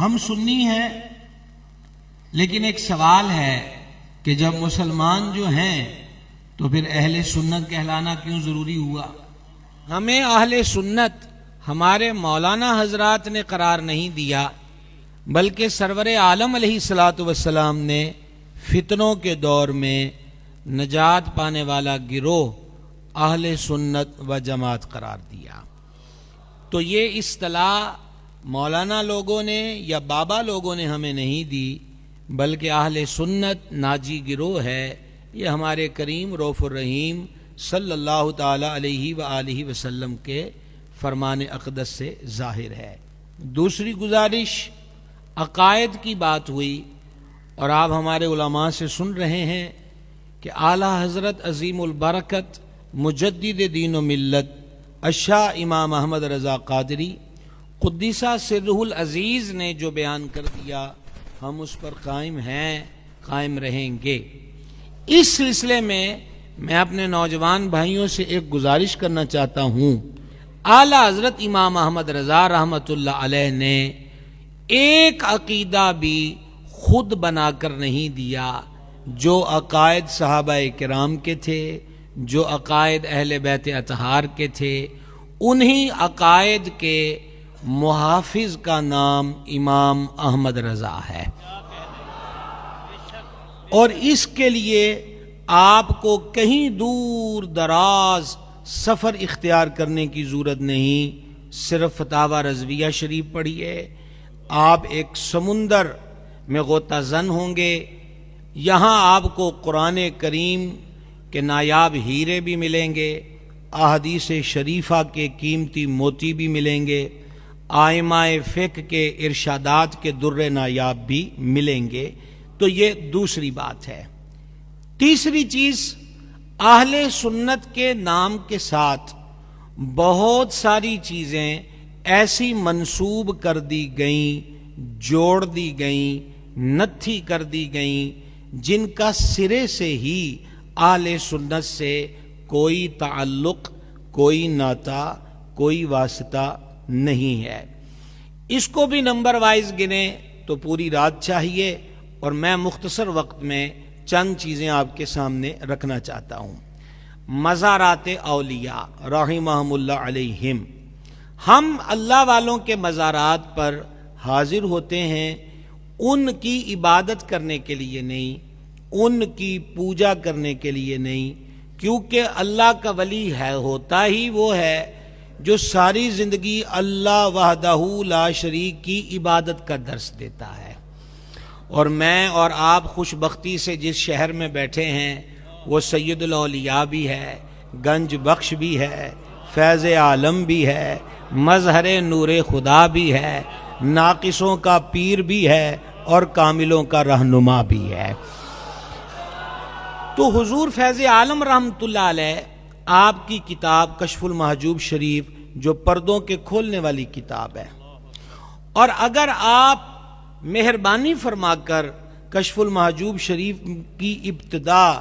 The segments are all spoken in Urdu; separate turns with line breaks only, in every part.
ہم سنی ہیں، لیکن ایک سوال ہے کہ جب مسلمان جو ہیں تو پھر اہل سنت کہلانا کیوں ضروری ہوا؟ ہمیں اہل سنت ہمارے مولانا حضرات نے قرار نہیں دیا، بلکہ سرور عالم علیہ الصلوۃ والسلام نے فتنوں کے دور میں نجات پانے والا گروہ اہل سنت و جماعت قرار دیا۔ تو یہ اصطلاح مولانا لوگوں نے یا بابا لوگوں نے ہمیں نہیں دی، بلکہ اہل سنت ناجی گروہ ہے۔ یہ ہمارے کریم رؤوف الرحیم صلی اللہ تعالی علیہ وآلہ وسلم کے فرمان اقدس سے ظاہر ہے۔ دوسری گزارش، عقائد کی بات ہوئی اور آپ ہمارے علماء سے سن رہے ہیں کہ اعلیٰ حضرت عظیم البرکت مجدد دین و ملت الشاہ امام احمد رضا قادری قدسہ سرہ العزیز نے جو بیان کر دیا، ہم اس پر قائم ہیں، قائم رہیں گے۔ اس سلسلے میں میں اپنے نوجوان بھائیوں سے ایک گزارش کرنا چاہتا ہوں۔ اعلیٰ حضرت امام احمد رضا رحمۃ اللہ علیہ نے ایک عقیدہ بھی خود بنا کر نہیں دیا، جو عقائد صحابہ کرام کے تھے، جو عقائد اہل بیت اطہار کے تھے، انہی عقائد کے محافظ کا نام امام احمد رضا ہے۔ اور اس کے لیے آپ کو کہیں دور دراز سفر اختیار کرنے کی ضرورت نہیں، صرف فتاوی رضویہ شریف پڑھیے، آپ ایک سمندر میں غوطہ زن ہوں گے۔ یہاں آپ کو قرآن کریم کے نایاب ہیرے بھی ملیں گے، احادیث شریفہ کے قیمتی موتی بھی ملیں گے، ائمہ فقہ کے ارشادات کے در نایاب بھی ملیں گے۔ تو یہ دوسری بات ہے۔ تیسری چیز، اہل سنت کے نام کے ساتھ بہت ساری چیزیں ایسی منسوب کر دی گئیں، جوڑ دی گئیں، نتھی کر دی گئیں، جن کا سرے سے ہی اہل سنت سے کوئی تعلق، کوئی ناتا، کوئی واسطہ نہیں ہے۔ اس کو بھی نمبر وائز گنے تو پوری رات چاہیے، اور میں مختصر وقت میں چند چیزیں آپ کے سامنے رکھنا چاہتا ہوں۔ مزارات اولیاء رحمہم اللہ علیہم، ہم اللہ والوں کے مزارات پر حاضر ہوتے ہیں، ان کی عبادت کرنے کے لیے نہیں، ان کی پوجا کرنے کے لیے نہیں، کیونکہ اللہ کا ولی ہے، ہوتا ہی وہ ہے جو ساری زندگی اللہ وحدہ لا شریک کی عبادت کا درس دیتا ہے۔ اور میں اور آپ خوش بختی سے جس شہر میں بیٹھے ہیں، وہ سید الاولیاء بھی ہے، گنج بخش بھی ہے، فیض عالم بھی ہے، مظہر نور خدا بھی ہے، ناقصوں کا پیر بھی ہے، اور کاملوں کا رہنما بھی ہے۔ تو حضور فیض عالم رحمۃ اللہ علیہ، آپ کی کتاب کشف المحجوب شریف جو پردوں کے کھولنے والی کتاب ہے، اور اگر آپ مہربانی فرما کر کشف المحجوب شریف کی ابتدا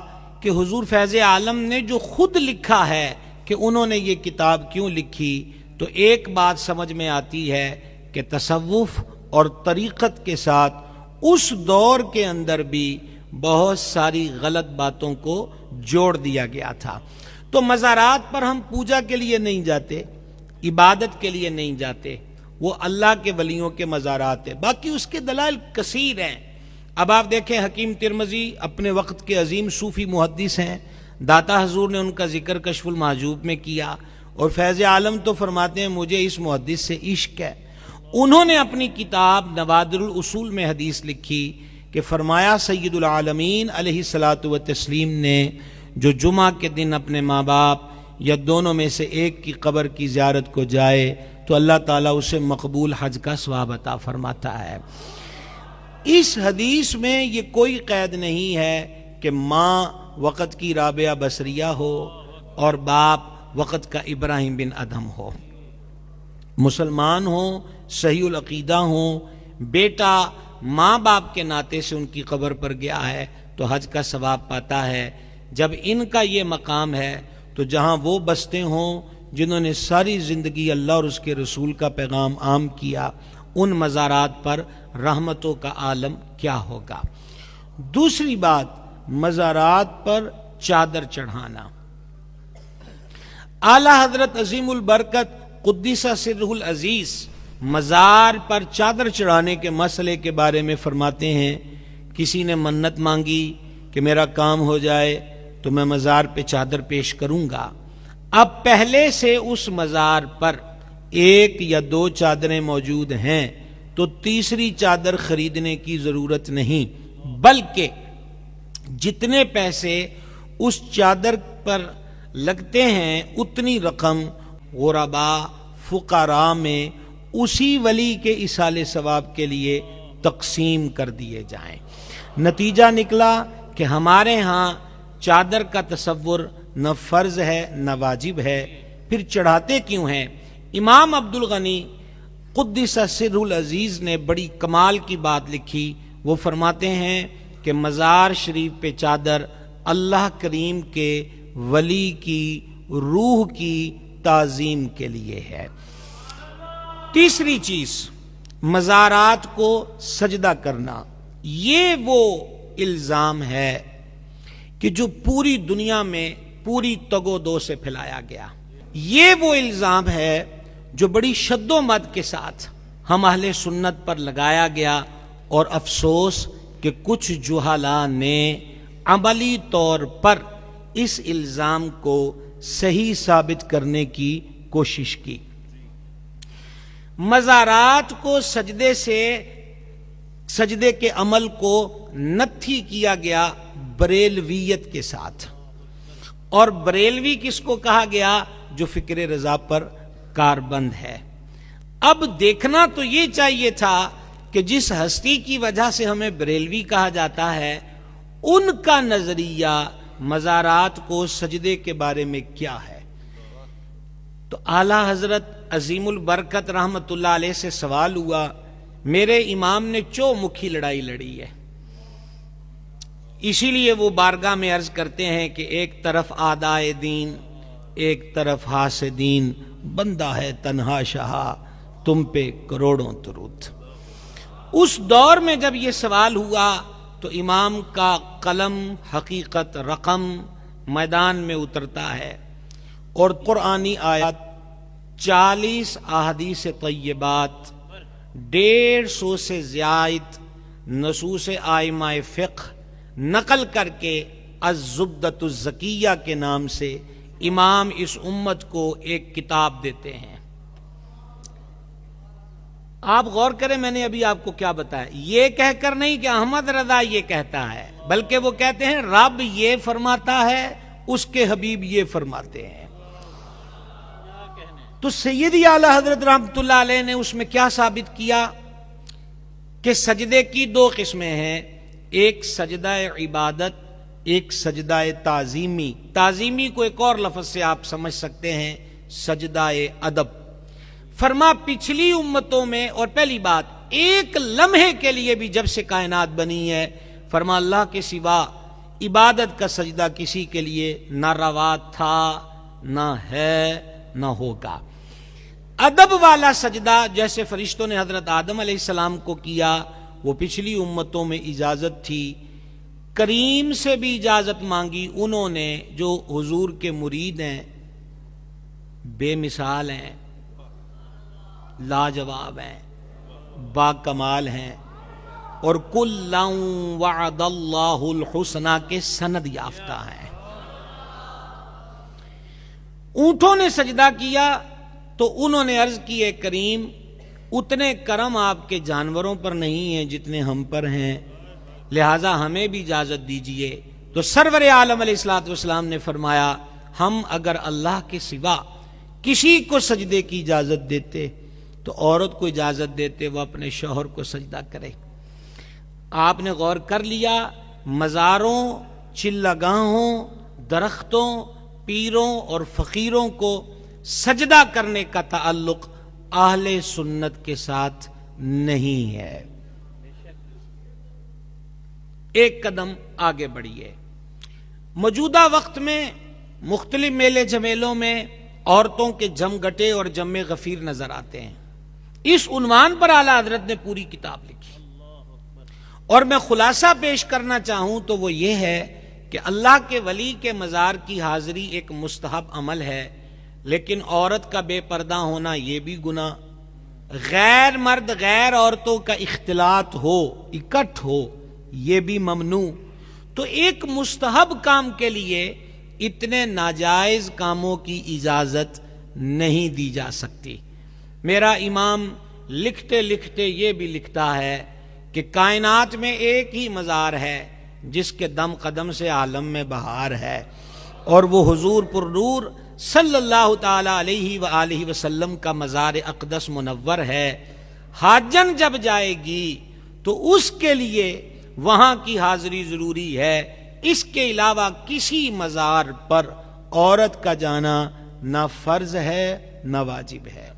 کہ حضور فیض عالم نے جو خود لکھا ہے کہ انہوں نے یہ کتاب کیوں لکھی، تو ایک بات سمجھ میں آتی ہے کہ تصوف اور طریقت کے ساتھ اس دور کے اندر بھی بہت ساری غلط باتوں کو جوڑ دیا گیا تھا۔ تو مزارات پر ہم پوجا کے لیے نہیں جاتے، عبادت کے لیے نہیں جاتے، وہ اللہ کے ولیوں کے مزارات ہیں۔ باقی اس کے دلائل کثیر ہیں۔ اب آپ دیکھیں، حکیم ترمذی اپنے وقت کے عظیم صوفی محدث ہیں، داتا حضور نے ان کا ذکر کشف المحجوب میں کیا، اور فیض عالم تو فرماتے ہیں مجھے اس محدث سے عشق ہے۔ انہوں نے اپنی کتاب نوادر الاصول میں حدیث لکھی کہ فرمایا سید العالمین علیہ الصلاۃ والتسلیم نے جو جمعہ کے دن اپنے ماں باپ یا دونوں میں سے ایک کی قبر کی زیارت کو جائے تو اللہ تعالیٰ اسے مقبول حج کا ثواب عطا فرماتا ہے۔ اس حدیث میں یہ کوئی قید نہیں ہے کہ ماں وقت کی رابعہ بصریہ ہو اور باپ وقت کا ابراہیم بن ادہم ہو، مسلمان ہوں، صحیح العقیدہ ہوں، بیٹا ماں باپ کے ناطے سے ان کی قبر پر گیا ہے تو حج کا ثواب پاتا ہے۔ جب ان کا یہ مقام ہے تو جہاں وہ بستے ہوں جنہوں نے ساری زندگی اللہ اور اس کے رسول کا پیغام عام کیا، ان مزارات پر رحمتوں کا عالم کیا ہوگا۔ دوسری بات، مزارات پر چادر چڑھانا۔ اعلی حضرت عظیم البرکت قدس سرہ العزیز مزار پر چادر چڑھانے کے مسئلے کے بارے میں فرماتے ہیں، کسی نے منت مانگی کہ میرا کام ہو جائے تو میں مزار پہ چادر پیش کروں گا۔ اب پہلے سے اس مزار پر ایک یا دو چادریں موجود ہیں تو تیسری چادر خریدنے کی ضرورت نہیں، بلکہ جتنے پیسے اس چادر پر لگتے ہیں اتنی رقم غرباء فقراء میں اسی ولی کے ایصال ثواب کے لیے تقسیم کر دیے جائیں۔ نتیجہ نکلا کہ ہمارے ہاں چادر کا تصور نہ فرض ہے نہ واجب ہے، پھر چڑھاتے کیوں ہیں؟ امام عبد الغنی قدس سرہ العزیز نے بڑی کمال کی بات لکھی، وہ فرماتے ہیں کہ مزار شریف پہ چادر اللہ کریم کے ولی کی روح کی تعظیم کے لیے ہے۔ تیسری چیز، مزارات کو سجدہ کرنا۔ یہ وہ الزام ہے کہ جو پوری دنیا میں پوری تگ و دو سے پھیلایا گیا، یہ وہ الزام ہے جو بڑی شد و مد کے ساتھ ہم اہل سنت پر لگایا گیا، اور افسوس کہ کچھ جہلاء نے عملی طور پر اس الزام کو صحیح ثابت کرنے کی کوشش کی۔ مزارات کو سجدے کے عمل کو نتھی کیا گیا بریلویت کے ساتھ، اور بریلوی کس کو کہا گیا؟ جو فکر رضا پر کاربند ہے۔ اب دیکھنا تو یہ چاہیے تھا کہ جس ہستی کی وجہ سے ہمیں بریلوی کہا جاتا ہے، ان کا نظریہ مزارات کو سجدے کے بارے میں کیا ہے۔ تو اعلی حضرت عظیم البرکت رحمت اللہ علیہ سے سوال ہوا، میرے امام نے چو مکھی لڑائی لڑی ہے، اسی لیے وہ بارگاہ میں عرض کرتے ہیں کہ ایک طرف آدائے دین، ایک طرف حاسدین، بندہ ہے تنہا شہا، تم پہ کروڑوں درود۔ اس دور میں جب یہ سوال ہوا تو امام کا قلم حقیقت رقم میدان میں اترتا ہے، اور قرآنی آیات 40 احادیث طیبات، 150 سے زائد نصوص ائمہ فقہ نقل کر کے الزبدۃ الزکیہ کے نام سے امام اس امت کو ایک کتاب دیتے ہیں۔ آپ غور کریں، میں نے ابھی آپ کو کیا بتایا، یہ کہہ کر نہیں کہ احمد رضا یہ کہتا ہے، بلکہ وہ کہتے ہیں رب یہ فرماتا ہے، اس کے حبیب یہ فرماتے ہیں۔ تو سیدی اعلی حضرت رحمت اللہ علیہ نے اس میں کیا ثابت کیا کہ سجدے کی دو قسمیں ہیں، ایک سجدہ عبادت، ایک سجدہ تعظیمی۔ تعظیمی کو ایک اور لفظ سے آپ سمجھ سکتے ہیں، سجدہ ادب۔ فرما پچھلی امتوں میں، اور پہلی بات ایک لمحے کے لیے بھی جب سے کائنات بنی ہے، فرما اللہ کے سوا عبادت کا سجدہ کسی کے لیے نہ روا تھا، نہ ہے، نہ ہوگا۔ ادب والا سجدہ جیسے فرشتوں نے حضرت آدم علیہ السلام کو کیا، وہ پچھلی امتوں میں اجازت تھی۔ کریم سے بھی اجازت مانگی انہوں نے جو حضور کے مرید ہیں، بے مثال ہیں، لاجواب ہیں، با کمال ہیں، اور کُلًا وعد اللہ الحسنی کے سند یافتہ ہیں۔ اونٹوں نے سجدہ کیا تو انہوں نے عرض کی، اے کریم اتنے کرم آپ کے جانوروں پر نہیں ہیں جتنے ہم پر ہیں، لہٰذا ہمیں بھی اجازت دیجئے۔ تو سرور عالم علیہ الصلوۃ والسلام نے فرمایا، ہم اگر اللہ کے سوا کسی کو سجدے کی اجازت دیتے تو عورت کو اجازت دیتے وہ اپنے شوہر کو سجدہ کرے۔ آپ نے غور کر لیا، مزاروں، چلگاہوں، درختوں، پیروں اور فقیروں کو سجدہ کرنے کا تعلق اہل سنت کے ساتھ نہیں ہے۔ ایک قدم آگے بڑھیے۔ موجودہ وقت میں مختلف میلے جمیلوں میں عورتوں کے جم گٹے اور جم غفیر نظر آتے ہیں۔ اس عنوان پر اعلی حضرت نے پوری کتاب لکھی. اور میں خلاصہ پیش کرنا چاہوں تو وہ یہ ہے کہ اللہ کے ولی کے مزار کی حاضری ایک مستحب عمل ہے، لیکن عورت کا بے پردہ ہونا یہ بھی گناہ، غیر مرد غیر عورتوں کا اختلاط ہو، اکٹھ ہو، یہ بھی ممنوع. تو ایک مستحب کام کے لیے اتنے ناجائز کاموں کی اجازت نہیں دی جا سکتی. میرا امام لکھتے لکھتے یہ بھی لکھتا ہے کہ کائنات میں ایک ہی مزار ہے جس کے دم قدم سے عالم میں بہار ہے، اور وہ حضور پر نور صلی اللہ تعالی علیہ وآلہ وسلم کا مزار اقدس منور ہے. حاجن جب جائے گی تو اس کے لیے وہاں کی حاضری ضروری ہے. اس کے علاوہ کسی مزار پر عورت کا جانا نہ فرض ہے نہ واجب ہے.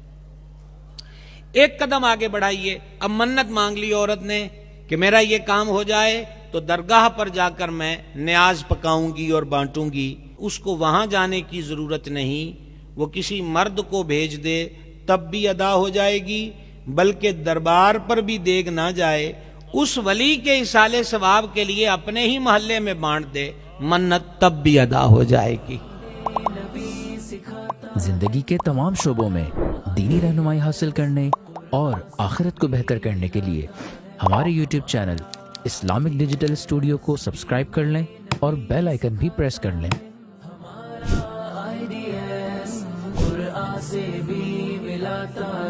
ایک قدم آگے بڑھائیے. اب منت مانگ لی عورت نے کہ میرا یہ کام ہو جائے تو درگاہ پر جا کر میں نیاز پکاؤں گی اور بانٹوں گی. اس کو وہاں جانے کی ضرورت نہیں، وہ کسی مرد کو بھیج دے تب بھی ادا ہو جائے گی، بلکہ دربار پر بھی دیگ نہ جائے، اس ولی کے ایصال ثواب کے لیے اپنے ہی محلے میں بانٹ دے، منت تب بھی ادا ہو جائے گی.
زندگی کے تمام شعبوں میں دینی رہنمائی حاصل کرنے اور آخرت کو بہتر کرنے کے لیے ہمارے YouTube channel Islamic digital studio کو سبسکرائب کر لیں اور بیل آئیکن بھی پریس کر لیں.
قرآن سے بھی ملا تھا